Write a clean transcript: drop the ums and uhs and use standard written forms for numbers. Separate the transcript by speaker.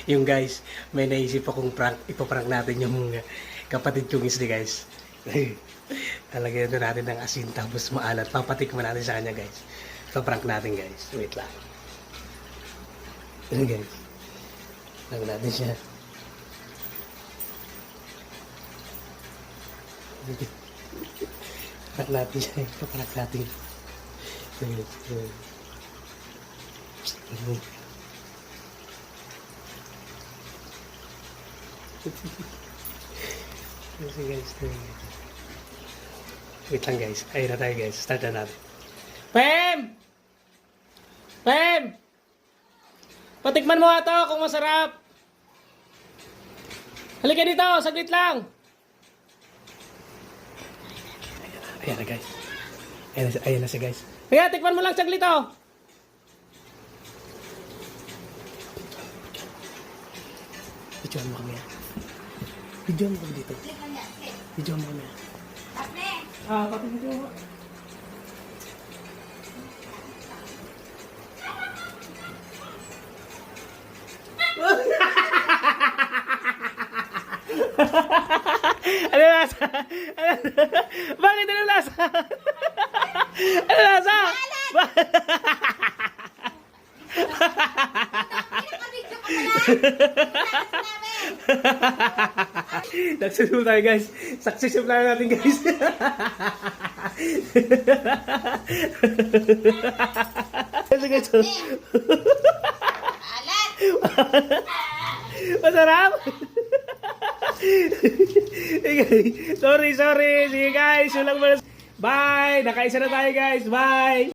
Speaker 1: Yung guys, may naisip akong prank. Ipaprank natin yung kapatid kong isli guys. Talagyan natin ng asin tapos maalat. Papatikman natin sa kanya guys. Ipaprank natin guys. Wait lang. Ayan guys. Lagyan natin siya. Prank natin siya. Ipaprank natin. Kasi guys, wait lang guys. Ayun na tayo guys. Start na natin. Pem! Pem! Patikman mo ito kung masarap. Halika dito, saglit lang. Ayan na guys. Ayan na siya guys. Kaya tikman mo lang saglit oh. Videoan mo kami. Videoan mo kami dito. Videoan mo kami. Pati video mo. Ano lasa? Bakit ano lasa? Ano lasa? Nagsusunod tayo guys. Success yung plan natin guys. Masarap? Sorry. Sige guys. Bye. Nakaisa na tayo guys. Bye.